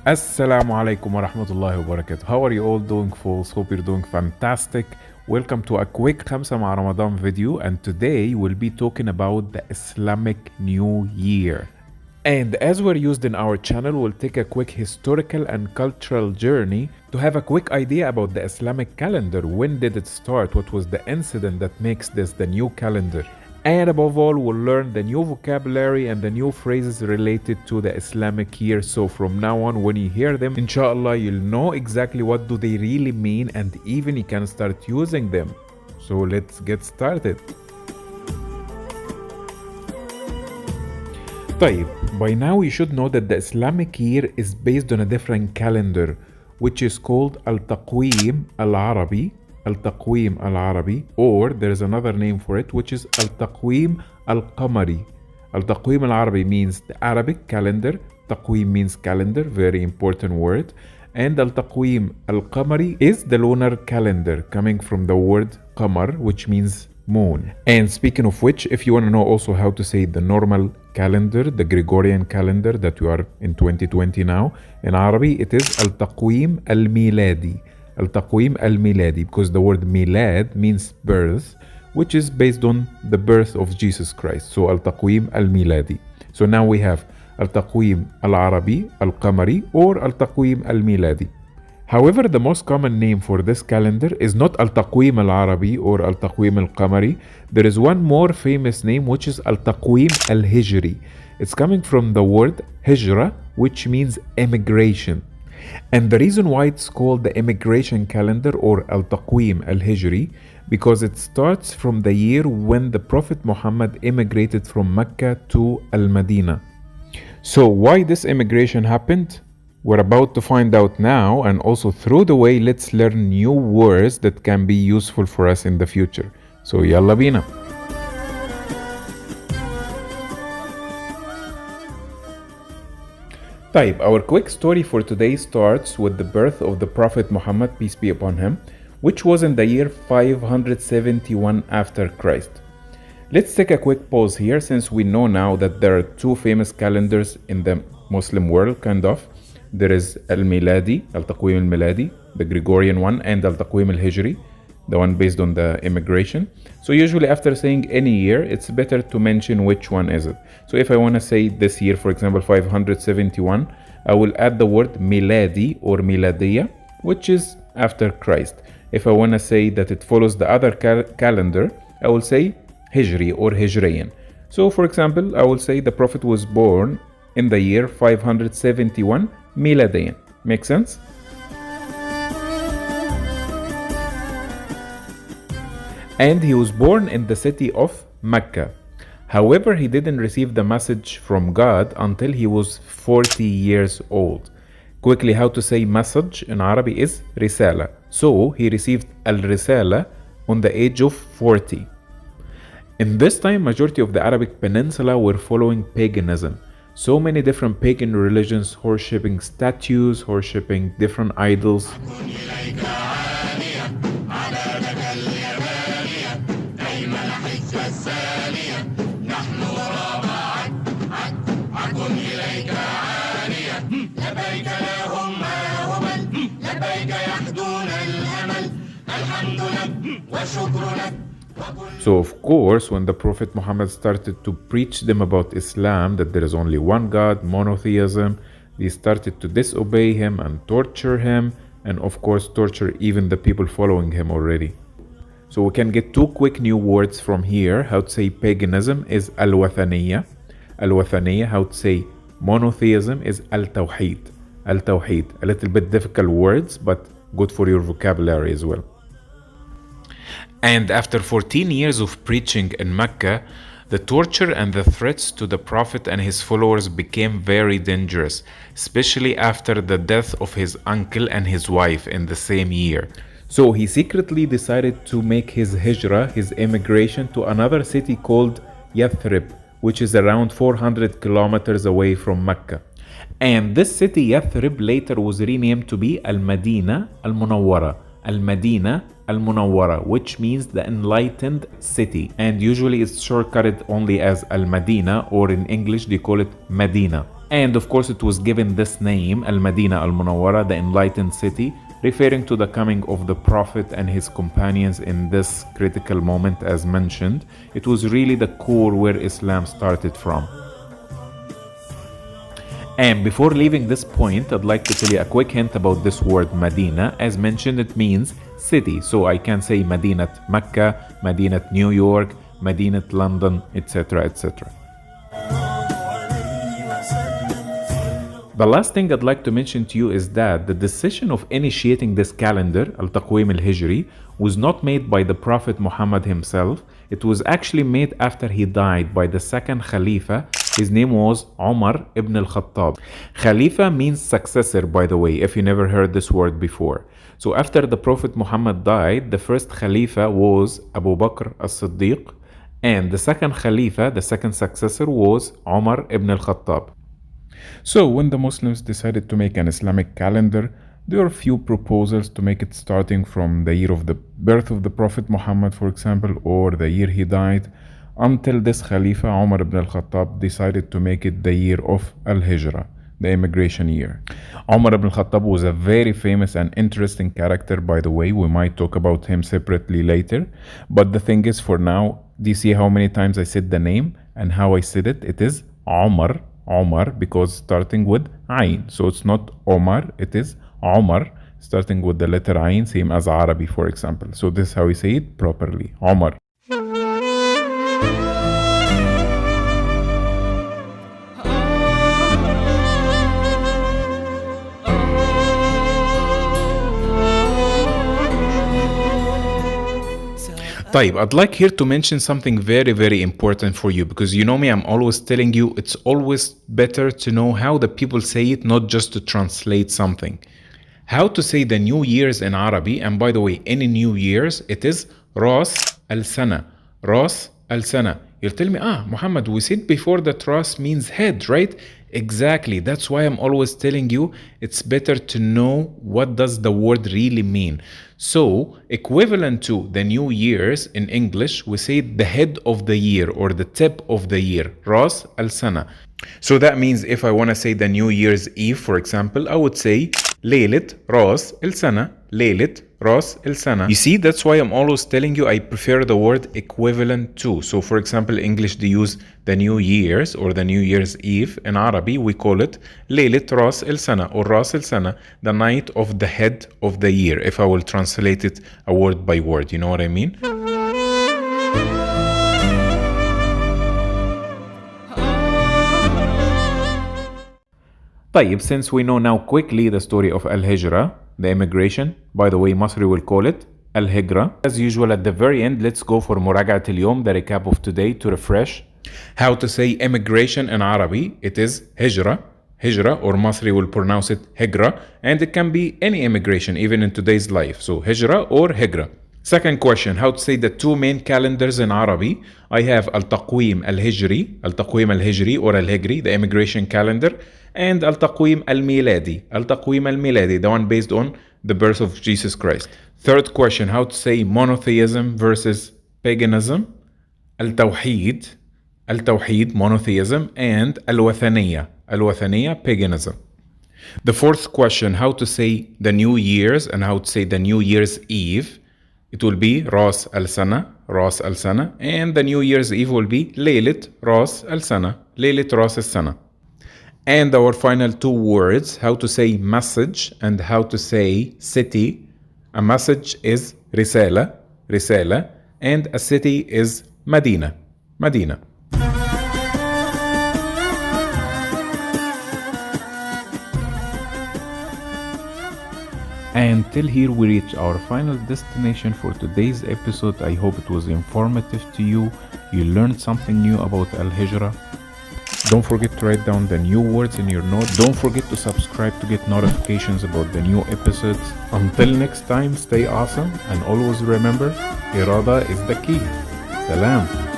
Assalamu alaikum wa rahmatullahi wa barakatuh. How are you all doing, folks? Hope you're doing fantastic. Welcome to a quick Khamsa Ma Ramadan video, and today we'll be talking about the Islamic New Year. And as we're used in our channel, we'll take a quick historical and cultural journey to have a quick idea about the Islamic calendar. When did it start? What was the incident that makes this the new calendar? And above all, we'll learn the new vocabulary and the new phrases related to the Islamic year. So from now on, when you hear them, inshallah, you'll know exactly what do they really mean, and even you can start using them. So let's get started. طيب, by now you should know that the Islamic year is based on a different calendar, which is called Al-Taqweem Al-Arabi. Al-Taqweem Al-Arabi, or there is another name for it, which is Al-Taqweem Al-Qamari. Al-Taqweem Al-Arabi means the Arabic calendar. Taqweem means calendar, very important word. And Al-Taqweem Al-Qamari is the lunar calendar, coming from the word Qamar, which means moon. And speaking of which, if you want to know also how to say the normal calendar, the Gregorian calendar that we are in 2020 now, in Arabic it is Al-Taqweem Al-Miladi. Al-Taqweem Al-Miladi, because the word Milad means birth, which is based on the birth of Jesus Christ. So Al-Taqweem Al-Miladi. So now we have Al-Taqweem Al-Arabi, Al-Qamari, or Al-Taqweem Al-Miladi. However, the most common name for this calendar is not Al-Taqweem Al-Arabi or Al-Taqweem Al-Qamari. There is one more famous name, which is Al-Taqweem Al-Hijri. It's coming from the word Hijrah, which means emigration. And the reason why it's called the immigration calendar or Al-Taqweem Al-Hijri, because it starts from the year when the Prophet Muhammad immigrated from Mecca to Al-Madinah. So why this immigration happened? We're about to find out now, and also through the way, let's learn new words that can be useful for us in the future. So yalla bina. طيب, our quick story for today starts with the birth of the Prophet Muhammad, peace be upon him, which was in the year 571 after Christ. Let's take a quick pause here, since we know now that there are two famous calendars in the Muslim world, kind of. There is Al-Miladi, Al-Taqweem Al-Miladi, the Gregorian one, and Al-Taqweem Al-Hijri, the one based on the immigration. So usually after saying any year, it's better to mention which one is it. So if I want to say this year, for example, 571, I will add the word Miladi or Miladiya, which is after Christ. If I want to say that it follows the other calendar, I will say Hijri or Hijrayan. So for example, I will say the Prophet was born in the year 571 Miladiyan. Make sense? And he was born in the city of Mecca. However, he didn't receive the message from God until he was 40 years old. Quickly, how to say message in Arabic is risala. So he received al-risala on the age of 40. In this time, majority of the Arabic peninsula were following paganism. So many different pagan religions, worshipping statues, worshipping different idols. So of course, when the Prophet Muhammad started to preach them about Islam, that there is only one God, monotheism, they started to disobey him and torture him, and of course torture even the people following him already. So we can get two quick new words from here. How to say paganism is al-wathaniya. Al-wathaniya. How to say monotheism is al-tawheed. Al-tawheed. A little bit difficult words, but good for your vocabulary as well. And after 14 years of preaching in Mecca, the torture and the threats to the Prophet and his followers became very dangerous, especially after the death of his uncle and his wife in the same year. So he secretly decided to make his hijrah, his immigration, to another city called Yathrib, which is around 400 kilometers away from Mecca. And this city, Yathrib, later was renamed to be Al-Madina Al-Munawwara. Al-Madina Al-Munawwara, which means the enlightened city, and usually it's shortcutted only as Al-Madina, or in English they call it Medina. And of course it was given this name, Al-Madina Al-Munawwara, the enlightened city, referring to the coming of the Prophet and his companions in this critical moment as mentioned. It was really the core where Islam started from. And before leaving this point, I'd like to tell you a quick hint about this word Medina. As mentioned, it means city. So I can say Madinat Mecca, Madinat New York, Madinat London, etc., etc. The last thing I'd like to mention to you is that the decision of initiating this calendar, Al-Taqwim Al-Hijri, was not made by the Prophet Muhammad himself. It was actually made after he died by the second Khalifa. His name was Omar ibn Khattab. Khalifa means successor, by the way, if you never heard this word before. So after the Prophet Muhammad died, the first Khalifa was Abu Bakr as-Siddiq, and the second Khalifa, the second successor, was Omar ibn Khattab. So when the Muslims decided to make an Islamic calendar, there were a few proposals to make it starting from the year of the birth of the Prophet Muhammad, for example, or the year he died, until this Khalifa, Omar ibn Khattab, decided to make it the year of Al-Hijrah, the immigration year. Omar ibn Khattab was a very famous and interesting character, by the way. We might talk about him separately later. But the thing is, for now, do you see how many times I said the name and how I said it? It is Omar, because starting with Ayn. So it's not Omar, it is Omar, starting with the letter Ayn, same as Arabi, for example. So this is how we say it properly, Omar. طيب, I'd like here to mention something very, very important for you, because you know me, I'm always telling you it's always better to know how the people say it, not just to translate something. How to say the New Year's in Arabic, and by the way, any New Year's, it is Ras al-Sana. Ras al-Sana. You'll tell me, Muhammad, we said before that Ras means head, right? Exactly. That's why I'm always telling you it's better to know what does the word really mean. So, equivalent to the New Year's in English, we say the head of the year or the tip of the year, Ras al-Sana. So that means if I want to say the New Year's Eve, for example, I would say Laylat Ras al-Sana. Laylat Ras al-Sana. You see, that's why I'm always telling you I prefer the word equivalent to. So for example, English, they use the New Year's or the New Year's Eve. In Arabic, we call it Laylat Ras al-Sana or Ras al-Sana, the night of the head of the year, if I will translate it a word by word. You know what I mean? طيب, since we know now quickly the story of Al-Hijrah, the immigration, by the way, Masri will call it Al-Hijrah. As usual, at the very end, let's go for Muraga'at al-Yawm, the recap of today, to refresh. How to say immigration in Arabic, it is Hijrah, Hijrah, or Masri will pronounce it Hijrah, and it can be any immigration, even in today's life. So Hijrah or Hijrah. Second question, how to say the two main calendars in Arabic. I have Al-Taqwim Al-Hijri or Al-Hijri, the immigration calendar, and Al-Taqwim Al-Miladi, the one based on the birth of Jesus Christ. Third question, how to say monotheism versus paganism. Al-Tawheed, monotheism, and Al-Wathaniya, paganism. The fourth question, how to say the New Year's and how to say the New Year's Eve. It will be Ras al-Sana, and the New Year's Eve will be Laylat Ras al-Sana, Laylat Ras al-Sana. And our final two words, how to say message and how to say city. A message is Risala, and a city is Medina. And till here we reach our final destination for today's episode. I hope it was informative to you. You learned something new about Al-Hijrah. Don't forget to write down the new words in your notes. Don't forget to subscribe to get notifications about the new episodes. Until next time, stay awesome and always remember, Irada is the key. Salam.